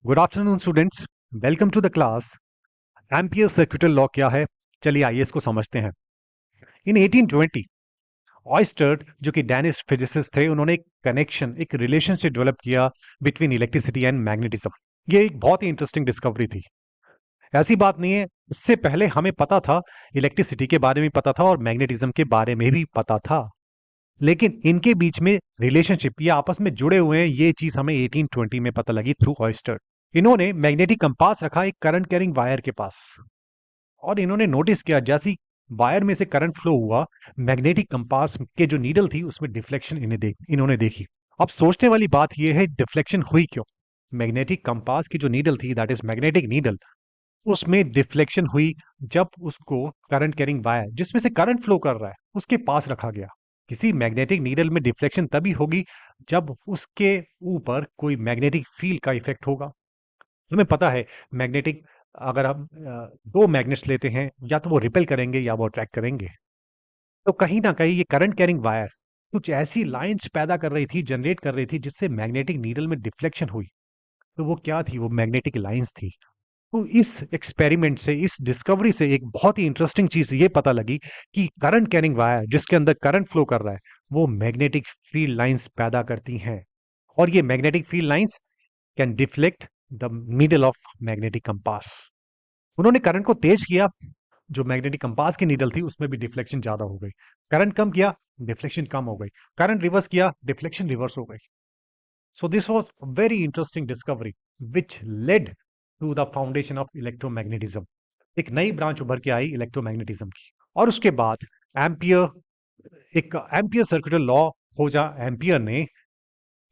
Good afternoon students. Welcome to the class. Ampere circular law क्या है? चलिए आइए इसको समझते हैं। इन 1820 ऑयस्टर जो कि डैनिश फिजिसिस्ट थे, उन्होंने एक कनेक्शन, एक रिलेशनशिप डेवलप किया बिटवीन इलेक्ट्रिसिटी एंड मैग्नेटिज्म। ये एक बहुत ही इंटरेस्टिंग डिस्कवरी थी। ऐसी बात नहीं है, इससे पहले हमें पता था, इलेक्ट्रिसिटी के बारे में पता था और मैग्नेटिज्म के बारे में भी पता था, लेकिन इनके बीच में रिलेशनशिप, ये आपस में जुड़े हुए हैं, ये चीज हमें 1820 में पता लगी थ्रू ऑयस्टर। इन्होंने मैग्नेटिक कंपास रखा एक करंट कैरिंग वायर के पास, और इन्होंने नोटिस किया जैसी वायर में से करंट फ्लो हुआ, मैग्नेटिक कंपास के जो नीडल थी उसमें डिफ्लेक्शन इन्होंने देखी। अब सोचने वाली बात यह है, डिफ्लेक्शन हुई क्यों? मैग्नेटिक कंपास की जो नीडल थी, दैट इज मैग्नेटिक नीडल, उसमें डिफ्लेक्शन हुई जब उसको करंट कैरिंग वायर जिसमें से करंट फ्लो कर रहा है उसके पास रखा गया। किसी मैग्नेटिक नीडल में डिफ्लेक्शन तभी होगी जब उसके ऊपर कोई मैग्नेटिक फील्ड का इफेक्ट होगा। हमें पता है, मैग्नेटिक, अगर हम दो मैग्नेट्स लेते हैं, या तो वो रिपेल करेंगे या वो अट्रैक्ट करेंगे। तो कहीं ना कहीं ये करंट कैरिंग वायर कुछ ऐसी लाइंस पैदा कर रही थी, जनरेट कर रही थी, जिससे मैग्नेटिक नीडल में डिफ्लेक्शन हुई। तो वो क्या थी? वो मैग्नेटिक लाइंस थी। तो इस एक्सपेरिमेंट से, इस डिस्कवरी से एक बहुत ही इंटरेस्टिंग चीज ये पता लगी कि करंट कैरिंग वायर जिसके अंदर करंट फ्लो कर रहा है, वो मैग्नेटिक फील्ड लाइंस पैदा करती हैं, और ये magnetic field lines can deflect the needle of magnetic compass. उन्होंने करंट को तेज किया, जो मैग्नेटिक कंपास की नीडल थी उसमें भी डिफ्लेक्शन ज्यादा हो गई। करंट कम किया, डिफ्लेक्शन कम हो गई। करंट रिवर्स किया, डिफ्लेक्शन रिवर्स हो गई। So this was very interesting discovery which led to the foundation of electromagnetism. एक नई ब्रांच उभर के आई इलेक्ट्रोमैग्नेटिज्म की। और उसके बाद एम्पियर सर्कुलर लॉ खोजा एम्पियर ने।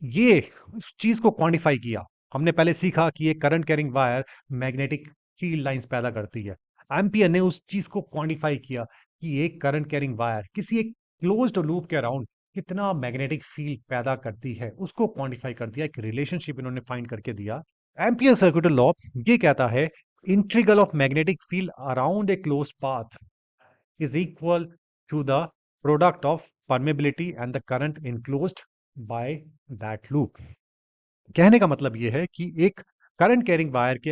ये उस चीज को क्वांटिफाई किया। हमने पहले सीखा कि ये current carrying wire magnetic field lines पैदा करती है। एम्पियर ने उस चीज को क्वांटिफाई किया कि एक करंट कैरिंग वायर किसी एक क्लोज्ड लूप के अराउंड कितना मैग्नेटिक फील्ड पैदा करती है, उसको क्वांटिफाई कर दिया। एक रिलेशनशिप इन्होंने फाइंड करके दिया। एम्पियर सर्कुलर लॉ ये कहता है, integral of magnetic field around a close path is equal to the product of permeability and the current enclosed by that loop। कहने का मतलब यह है कि एक करंट कैरिंग वायर के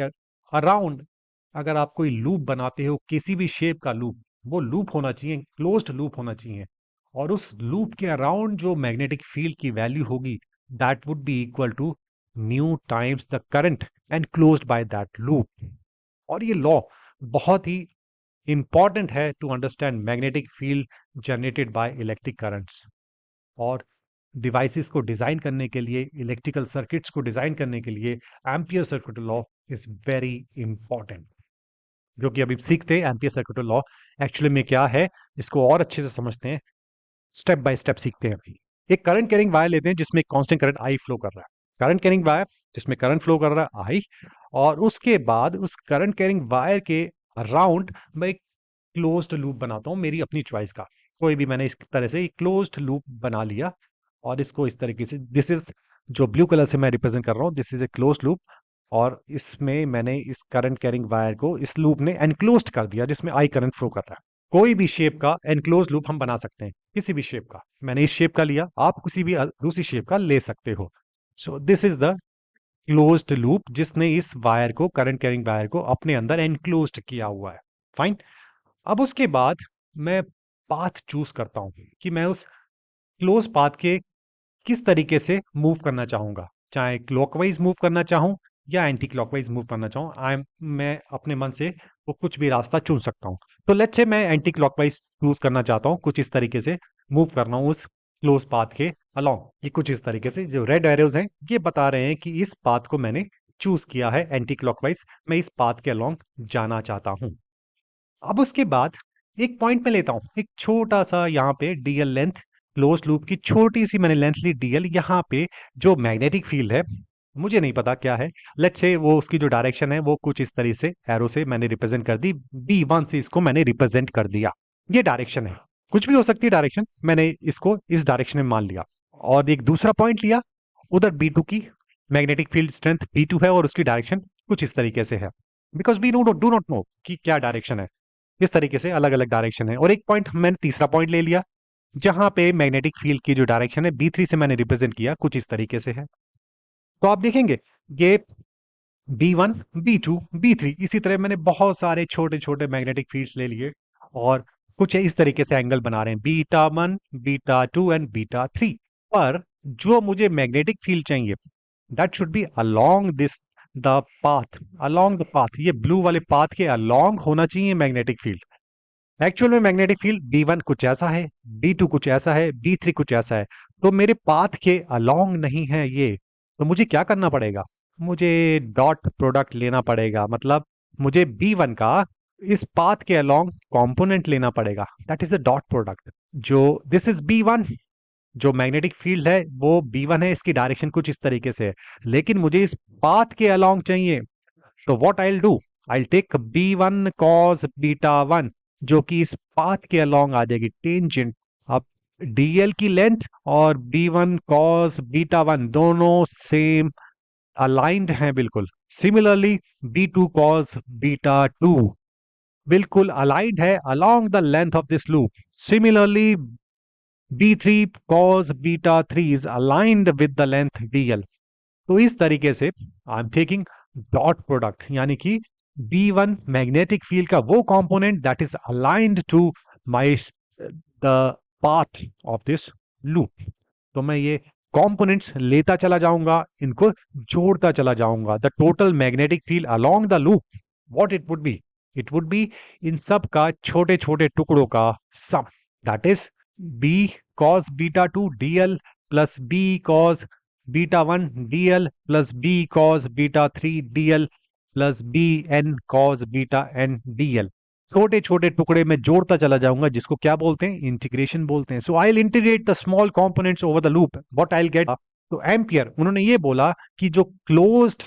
अराउंड अगर आप कोई लूप बनाते हो, किसी भी शेप का लूप, वो लूप होना चाहिए, क्लोज्ड लूप होना चाहिए, और उस लूप के अराउंड जो मैग्नेटिक फील्ड की वैल्यू होगी, that would be equal to mu times the current enclosed by that loop. और ये लॉ बहुत ही इंपॉर्टेंट है to understand magnetic field generated by electric currents. और डिवाइसेस को डिजाइन करने के लिए, इलेक्ट्रिकल सर्किट्स को डिजाइन करने के लिए ampere circular law is very important. जो कि अभी सीखते हैं एम्पियर सर्कुलर लॉ एक्चुअली में क्या है, इसको और अच्छे से समझते हैं, स्टेप बाय स्टेप सीखते हैं अभी। एक करंट कैरिंग वायर लेते हैं जिसमें कांस्टेंट करंट आई फ्लो कर रहा है। करंट कैरिंग वायर जिसमें करंट फ्लो कर रहा है आई, और उसके बाद उस करंट कैरिंग वायर के अराउंड मैं एक क्लोज्ड लूप बनाता हूं, मेरी अपनी चॉइस का। कोई भी मैंने इस तरह से क्लोज्ड लूप बना लिया, और इसको इस तरीके से, दिस इज, जो ब्लू कलर से मैं रिप्रेजेंट कर रहा हूँ, this is a closed loop. और इसमें मैंने इस करंट कैरिंग वायर को इस लूप ने एनक्लोज्ड कर दिया, जिसमें आई करंट फ्लो कर रहा है। कोई भी शेप का एनक्लोज लूप हम बना सकते हैं, किसी भी शेप का। मैंने इस शेप का लिया, आप किसी भी दूसरी शेप का ले सकते हो। So this is the closed loop जिसने इस वायर को, करंट कैरिंग वायर को अपने अंदर एनक्लोज्ड किया हुआ है। फाइन। अब उसके बाद मैं पाथ चूज करता हूं कि मैं उस क्लोज पाथ के किस तरीके से मूव करना चाहूंगा, चाहे क्लॉकवाइज मूव करना चाहूं या एंटी क्लॉकवाइज मूव करना चाहूं। मैं अपने मन से वो कुछ भी रास्ता चुन सकता हूं। तो लेट्स से मैं एंटी क्लॉकवाइज चूज करना चाहता हूं, कुछ इस तरीके से मूव करना हूं उस क्लोज पाथ के अलोंग। ये कुछ इस तरीके से, जो रेड एरोज हैं ये बता रहे हैं कि इस पाथ को मैंने चूज किया है एंटी क्लॉकवाइज, मैं इस पाथ के अलोंग जाना चाहता हूं। अब उसके बाद एक पॉइंट में लेता हूं, एक छोटा सा यहाँ पे डीएल लेंथ, क्लोज लूप की छोटी सी मैंने लेंथ ली डीएल। यहाँ पे जो मैग्नेटिक फील्ड है, मुझे नहीं पता क्या है, लेट्स से वो उसकी जो डायरेक्शन है वो कुछ इस तरह से एरो से मैंने रिप्रेजेंट कर दी, B1 से इसको मैंने रिप्रेजेंट कर दिया। ये डायरेक्शन है, कुछ भी हो सकती है डायरेक्शन, मैंने इसको इस डायरेक्शन में मान लिया। और एक दूसरा पॉइंट लिया, उधर B2 की मैग्नेटिक फील्ड स्ट्रेंथ B2 है और उसकी डायरेक्शन कुछ इस तरीके से है, because we do not know कि क्या डायरेक्शन है। इस तरीके से अलग अलग डायरेक्शन है। और एक पॉइंट, मैंने तीसरा पॉइंट ले लिया जहां पे मैग्नेटिक फील्ड की जो डायरेक्शन है B3 से मैंने रिप्रेजेंट किया, कुछ इस तरीके से है। तो आप देखेंगे ये B1, B2, B3, इसी तरह मैंने बहुत सारे छोटे छोटे मैग्नेटिक फील्ड्स ले लिए और कुछ इस तरीके से एंगल बना रहे हैं, बीटा 1, बीटा 2 एंड बीटा 3। पर जो मुझे मैग्नेटिक फील्ड चाहिए, that should be along this the path, along the path, ये ब्लू वाले पाथ के अलोंग होना चाहिए मैग्नेटिक फील्ड। एक्चुअल में मैग्नेटिक फील्ड B1 कुछ ऐसा है, B2 कुछ ऐसा है, B3 कुछ ऐसा है, तो मेरे पाथ के अलोंग नहीं है ये। तो मुझे क्या करना पड़ेगा, मुझे डॉट प्रोडक्ट लेना पड़ेगा, मतलब मुझे B1 का इस पाथ के अलोंग कंपोनेंट लेना पड़ेगा, that is the dot product. जो दिस इज B1, जो मैग्नेटिक फील्ड है वो B1 है, इसकी डायरेक्शन कुछ इस तरीके से है, लेकिन मुझे इस पाथ के अलोंग चाहिए। तो what I will do, I will take B1 cos beta 1, जो कि इस पाथ के अलोंग आ जाएगी, टेंजेंट। अब डीएल की लेंथ और B1 cos बीटा 1 दोनों सेम अलाइंड हैं बिल्कुल। सिमिलरली B2 cos बीटा 2 बिल्कुल अलाइंड है along the length of this loop. Similarly B3 cos beta 3 is aligned with the length DL। तो इस तरीके से I am taking dot product, यानी कि B1 मैग्नेटिक फील्ड का वो component that is aligned to my the path of this loop. तो मैं ये कंपोनेंट्स लेता चला जाऊंगा, इनको जोड़ता चला जाऊंगा। The total magnetic field along the loop, what it would be, it would be इन सब का छोटे छोटे टुकड़ों का sum, that is B cos beta 2 DL plus B cos beta 1 DL plus B cos beta 3 DL plus B n cos beta n DL। छोटे छोटे टुकड़े में जोड़ता चला जाऊंगा, जिसको क्या बोलते हैं, इंटीग्रेशन बोलते हैं। So I will integrate the small components over the loop, what I will get. तो एम्पियर उन्होंने ये बोला कि जो closed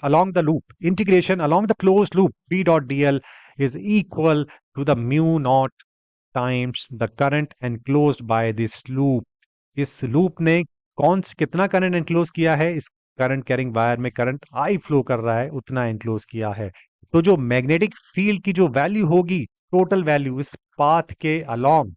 along the loop, integration along the closed loop B dot DL is equal to the mu naught times the current enclosed by this loop। इस loop ने कितना current enclose किया है, इस करंट कैरिंग वायर में current I flow कर रहा है, उतना एनक्लोज किया है। तो जो मैग्नेटिक फील्ड की जो वैल्यू होगी, टोटल वैल्यू इस पाथ के along,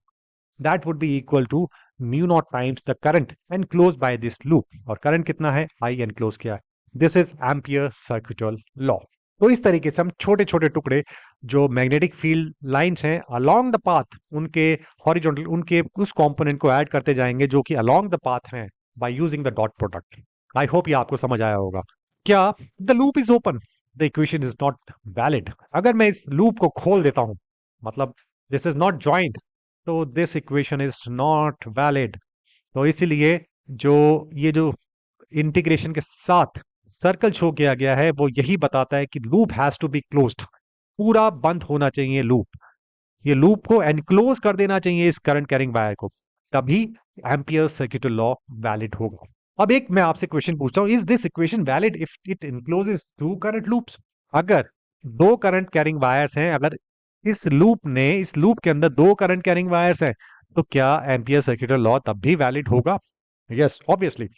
that would be equal to mu not times the current enclose by this loop. और करंट कितना है, आई एनक्लोज किया है। This is Ampere circuital law. तो इस तरीके से हम छोटे छोटे टुकड़े जो मैग्नेटिक फील्ड लाइंस हैं अलोंग द पाथ, उनके हॉरिजॉन्टल, उनके उस कंपोनेंट को ऐड करते जाएंगे जो कि अलोंग द पाथ हैं, by using the dot product. I hope ये आपको समझ आया होगा। क्या the loop is open, the equation is not valid. अगर मैं इस लूप को खोल देता हूं, मतलब दिस इज नॉट ज्वाइंट, तो this equation is not valid. तो इसीलिए जो ये जो इंटीग्रेशन के साथ सर्कल शो किया गया है, वो यही बताता है कि loop has to be closed, पूरा बंद होना चाहिए लूप, ये लूप को एनक्लोज कर देना चाहिए इस करंट कैरिंग वायर को, तभी एम्पियर सर्किटल लॉ वैलिड होगा। अब एक मैं आपसे क्वेश्चन पूछता हूं, is this equation valid if it encloses two current loops. अगर दो करंट कैरिंग वायर्स हैं, अगर इस लूप के अंदर दो करंट कैरिंग वायर्स हैं, तो क्या एम्पियर सर्किटल लॉ तब भी वैलिड होगा? Yes, obviously.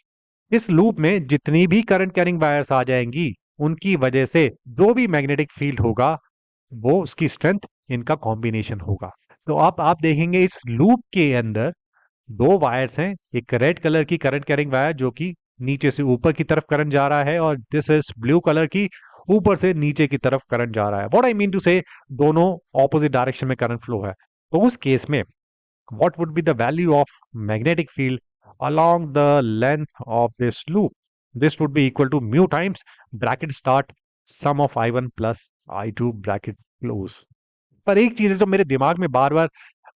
इस लूप में जितनी भी करंट कैरिंग वायर्स आ जाएंगी, उनकी वजह से जो भी मैग्नेटिक फील्ड होगा, वो उसकी स्ट्रेंथ इनका कॉम्बिनेशन होगा। तो आप देखेंगे इस लूप के अंदर दो वायर्स हैं, एक रेड कलर की करंट कैरिंग वायर जो कि नीचे से ऊपर की तरफ करंट जा रहा है, और दिस इज ब्लू कलर की, ऊपर से नीचे की तरफ करंट जा रहा है। व्हाट आई मीन टू से, दोनों ऑपोजिट डायरेक्शन में करंट फ्लो है। तो उस केस में what would be the value of magnetic field along the length of this loop? This would be equal to mu times bracket start sum of I1 plus I2 bracket close। पर एक चीज है जो मेरे दिमाग में बार बार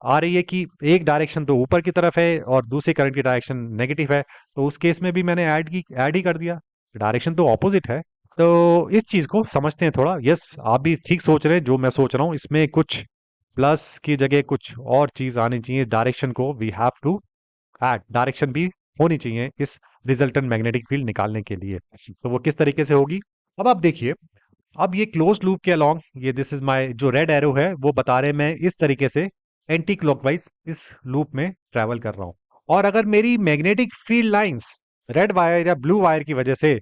आ रही है कि एक डायरेक्शन तो ऊपर की तरफ है और दूसरी करंट की डायरेक्शन नेगेटिव है, तो उस केस में भी मैंने ऐड ही कर दिया, डायरेक्शन तो ऑपोजिट है। तो इस चीज को समझते हैं थोड़ा। यस, आप भी ठीक सोच रहे हैं जो मैं सोच रहा हूँ, इसमें कुछ प्लस की जगह कुछ और चीज आनी चाहिए, डायरेक्शन को we have to add, direction भी होनी चाहिए इस रिजल्टेंट मैग्नेटिक फील्ड निकालने के लिए। तो वो किस तरीके से होगी, अब आप देखिए। अब ये क्लोज लूप के अलोंग, ये दिस इज माय जो रेड एरो है वो बता रहे मैं इस तरीके से एंटी क्लॉकवाइज इस लूप में ट्रेवल कर रहा हूं। और अगर मेरी magnetic field lines red wire या ब्लू वायर की वजह से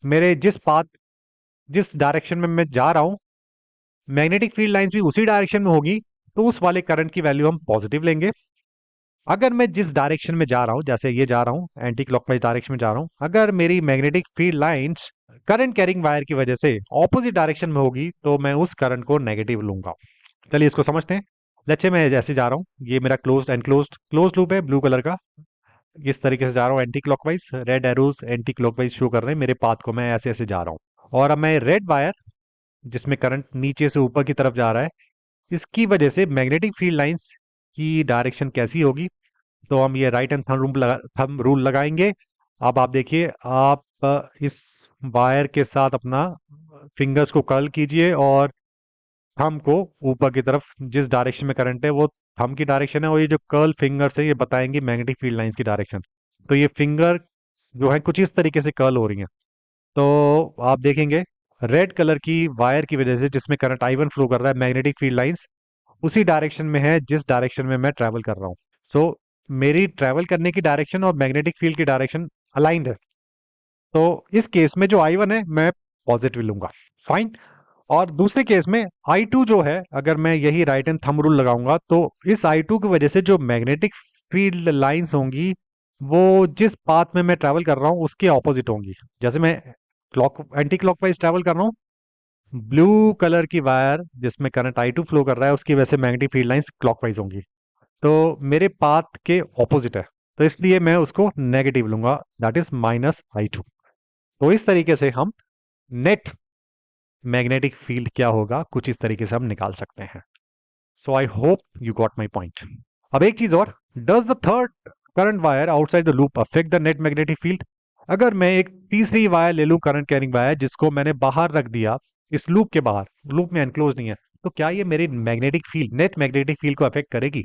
मेरे जिस डायरेक्शन में मैं जा रहा हूं, मैग्नेटिक फील्ड लाइंस भी उसी डायरेक्शन में होगी, तो उस वाले करंट की वैल्यू हम पॉजिटिव लेंगे। अगर मैं जिस डायरेक्शन में जा रहा हूं, जैसे ये जा रहा हूं एंटी क्लॉकवाइज डायरेक्शन में जा रहा हूं, अगर मेरी magnetic field lines current carrying wire की वजह से ऑपोजिट डायरेक्शन में होगी तो मैं उस करंट को नेगेटिव लूंगा। चलिए इसको समझते हैं। जैसे मैं जैसे जा रहा हूँ, ये मेरा क्लोज्ड एनक्लोज्ड क्लोज्ड लूप है ब्लू कलर का। इस तरीके से जा रहा हूँ anti clockwise, red arrows anti clockwise show कर रहे हैं मेरे पाथ को, मैं ऐसे ऐसे जा रहा हूँ। और अब मैं रेड वायर जिसमें करंट नीचे से ऊपर की तरफ जा रहा है, इसकी वजह से मैग्नेटिक फील्ड लाइंस की डायरेक्शन कैसी होगी, तो हम ये राइट हैंड थंब रूल लगाएंगे। अब आप देखिए, आप इस वायर के साथ अपना फिंगर्स को कर्ल कीजिए और थंब को ऊपर की तरफ, जिस डायरेक्शन में करंट है वो थंब की डायरेक्शन है, और ये जो कर्ल फिंगर्स है ये बताएंगे मैग्नेटिक फील्ड लाइंस की डायरेक्शन। तो ये फिंगर जो है कुछ इस तरीके से कर्ल हो रही हैं। तो आप देखेंगे रेड कलर की वायर की वजह से जिसमें करंट I1 फ्लो कर रहा है, मैग्नेटिक फील्ड लाइंस उसी डायरेक्शन में है जिस डायरेक्शन में मैं ट्रैवल कर रहा हूँ। सो मेरी ट्रैवल करने की डायरेक्शन और मैग्नेटिक फील्ड की डायरेक्शन अलाइंड है। तो इस केस में जो I1 है मैं पॉजिटिव लूंगा। फाइन। और दूसरे केस में I2 जो है, अगर मैं यही राइट हैंड थंब रूल लगाऊंगा तो इस I2 की वजह से जो मैग्नेटिक फील्ड लाइंस होंगी वो जिस पाथ में मैं ट्रैवल कर रहा हूँ उसके ऑपोजिट होंगी। जैसे मैं एंटी क्लॉकवाइज ट्रैवल कर रहा हूँ, ब्लू कलर की वायर जिसमें करंट I2 फ्लो कर रहा है उसकी वजह से मैग्नेटिक फील्ड लाइंस क्लॉकवाइज होंगी, तो मेरे पाथ के ऑपोजिट है, तो इसलिए मैं उसको नेगेटिव लूंगा, दैट इज -I2। तो इस तरीके से हम नेट मैग्नेटिक फील्ड क्या होगा कुछ इस तरीके से हम निकाल सकते हैं। So I hope you got my point. अब एक चीज और, does the third current wire outside the loop affect the net magnetic field? अगर मैं एक तीसरी वायर ले लूं करंट कैरिंग वायर जिसको मैंने बाहर रख दिया, इस लूप के बाहर, लूप में एनक्लोज नहीं है, तो क्या ये मेरी magnetic field, net magnetic field को अफेक्ट करेगी?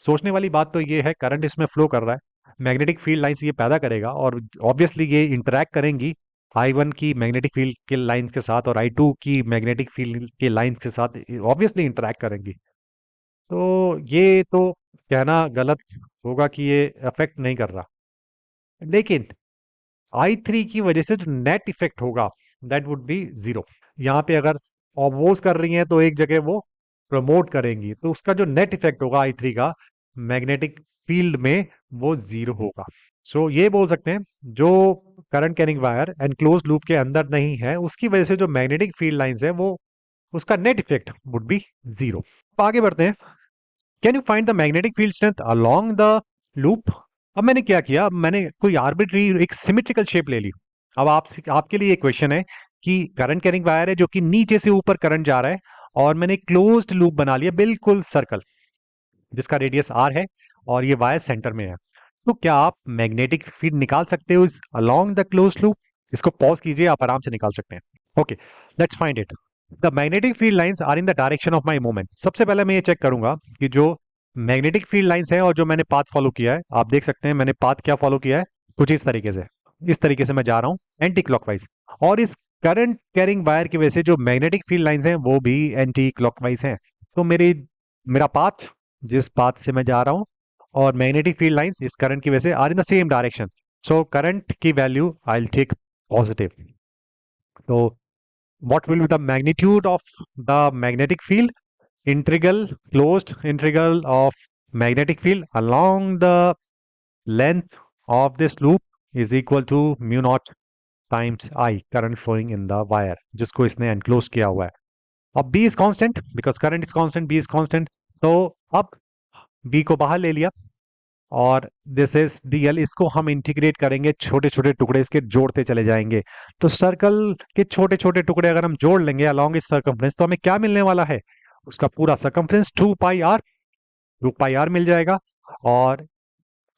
सोचने वाली बात तो ये है, करंट इसमें फ्लो कर रहा है, मैग्नेटिक फील्ड लाइंस ये पैदा करेगा और ऑब्वियसली ये इंटरैक्ट करेंगी I1 की मैग्नेटिक फील्ड के लाइंस के साथ और I2 की मैग्नेटिक फील्ड के लाइंस के साथ ऑब्वियसली इंटरैक्ट करेंगी। तो ये तो कहना गलत होगा कि ये अफेक्ट नहीं कर रहा, लेकिन I3 की वजह से जो नेट इफेक्ट होगा दैट वुड बी जीरो। यहाँ पे अगर ऑपोज कर रही हैं तो एक जगह वो प्रमोट करेंगी, तो उसका जो नेट इफेक्ट होगा I3 का मैग्नेटिक फील्ड में वो जीरो होगा। सो ये बोल सकते हैं जो current carrying wire enclose loop के अंदर नहीं है उसकी वजह से जो मैग्नेटिक फील्ड लाइंस है वो, उसका net effect would be zero. आगे बढ़ते हैं। Can you find the magnetic field strength along the loop? अब मैंने क्या किया, अब मैंने कोई आर्बिट्री एक सिमेट्रिकल शेप ले ली। अब आपके लिए एक क्वेश्चन है कि करंट कैरिंग वायर है जो कि नीचे से ऊपर करंट जा रहा है, और मैंने क्लोज्ड लूप बना लिया बिल्कुल सर्कल जिसका रेडियस R है और ये वायर सेंटर में है। तो क्या आप मैग्नेटिक फील्ड निकाल सकते हो इस अलोंग द क्लोज्ड लूप? इसको पॉज कीजिए, आप आराम से निकाल सकते हैं। Okay, let's find it. The magnetic field lines are in the direction of my movement. सबसे पहले मैं ये चेक करूंगा कि जो मैग्नेटिक फील्ड लाइंस है और जो मैंने पाथ फॉलो किया है, आप देख सकते हैं मैंने पाथ क्या फॉलो किया है, कुछ इस तरीके से। इस तरीके से मैं जा रहा हूं एंटी क्लॉकवाइज, और इस करंट कैरिंग वायर की वजह से जो मैग्नेटिक फील्ड लाइंस हैं वो भी एंटी क्लॉकवाइज हैं। तो मेरा पाथ, जिस पाथ से मैं जा रहा हूं, और मैग्नेटिक फील्ड लाइंस इस करंट की वजह से are in the same direction. So current की value I will take positive. तो what will be the magnitude of the magnetic field? Integral, closed integral of magnetic field along the length of this loop is equal to mu naught times I, current flowing in the wire, जिसको इसने enclose किया हुआ है। अब B is constant because current is constant, B is constant। तो अब B को बाहर ले लिया और दिस इज DL, इसको हम इंटीग्रेट करेंगे, छोटे छोटे टुकड़े इसके जोड़ते चले जाएंगे। तो सर्कल के छोटे छोटे टुकड़े अगर हम जोड़ लेंगे अलोंग इस सर्कमफ्रेंस, तो हमें क्या मिलने वाला है, उसका पूरा सर्कमफ्रेंस 2 पाई आर मिल जाएगा। और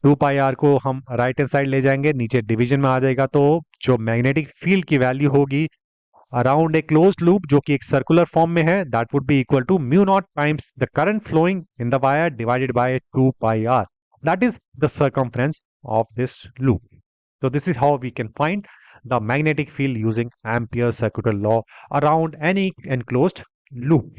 2 पाई आर को हम राइट हैंड साइड ले जाएंगे, नीचे डिवीजन में आ जाएगा, तो जो मैग्नेटिक फील्ड की वैल्यू होगी अराउंड ए क्लोज्ड लूप जो कि एक सर्कुलर फॉर्म में है, that would be equal to mu not times the current flowing in the wire divided by 2 pi r, that is the circumference of this loop. So this is how we can find the magnetic field using Ampere's circular law around any enclosed loop.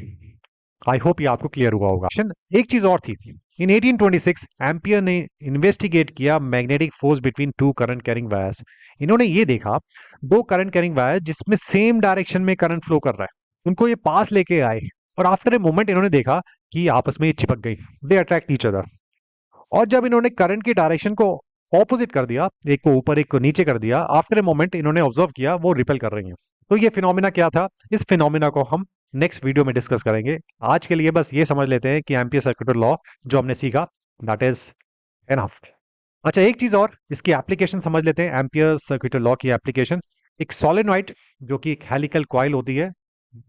I hope ये आपको clear हुआ होगा। एक चीज और थी, इन 1826 ampere ने investigate किया magnetic force between two current carrying wires. इन्होंने ये देखा दो करंट कैरिंग वायर जिसमें सेम डायरेक्शन में करंट फ्लो कर रहा है, उनको ये पास लेके आए और आफ्टर ए मोमेंट इन्होंने देखा कि आपस में ये चिपक गई, दे अट्रैक्ट ईच अदर। और जब इन्होंने करंट की डायरेक्शन को ऑपोजिट कर दिया, एक को ऊपर एक को नीचे कर दिया, आफ्टर ए मोमेंट इन्होंने ऑब्जर्व किया वो रिपेल कर रही हैं। तो ये फिनोमिना क्या था, इस फिनोमिना को हम नेक्स्ट वीडियो में डिस्कस करेंगे। आज के लिए बस ये समझ लेते हैं कि एम्पियर सर्किट लॉ जो हमने सीखा दैट इज एनफ। अच्छा, एक चीज और, इसकी एप्लीकेशन समझ लेते हैं, एम्पियर सर्किट लॉ की एप्लीकेशन। एक सोलेनॉइड जो कि एक हेलिकल कॉइल होती है,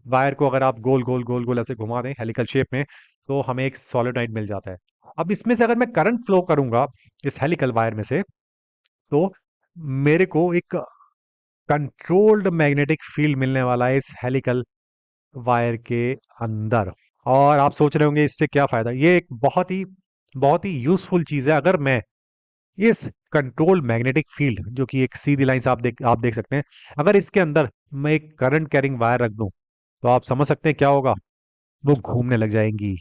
वायर को अगर आप गोल गोल गोल गोल ऐसे घुमा दें हेलिकल शेप में, तो हमें एक सोलेनॉइड मिल जाता है। अब इसमें से अगर मैं करंट फ्लो करूंगा इस हेलिकल वायर में से, तो मेरे को एक कंट्रोल्ड मैग्नेटिक फील्ड मिलने वाला है इस हेलिकल वायर के अंदर। और आप सोच रहे होंगे इससे क्या फायदा, ये एक बहुत ही यूजफुल चीज है। अगर मैं इस कंट्रोल्ड मैग्नेटिक फील्ड जो कि एक सीधी लाइन से आप देख सकते हैं, अगर इसके अंदर मैं एक करंट कैरिंग वायर रख दूं, तो आप समझ सकते हैं क्या होगा, वो घूमने लग जाएंगी।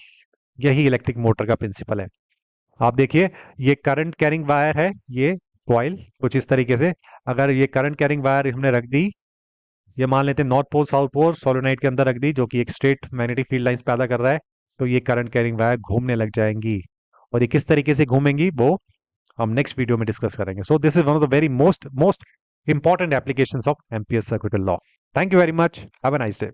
यही इलेक्ट्रिक मोटर का प्रिंसिपल है। आप देखिए, ये करंट कैरिंग वायर है, ये कॉइल कुछ इस तरीके से। अगर ये करंट कैरिंग वायर हमने रख दी, ये मान लेते हैं नॉर्थ पोल साउथ पोल सोलोनाइट के अंदर रख दी, जो कि एक स्ट्रेट मैग्नेटिक फील्ड लाइंस पैदा कर रहा है, तो ये करंट कैरिंग वायर घूमने लग जाएंगी। और ये किस तरीके से घूमेंगी वो हम नेक्स्ट वीडियो में डिस्कस करेंगे। So this is one of the very most most important applications of ampere circuit law. Thank you very much, have a nice day.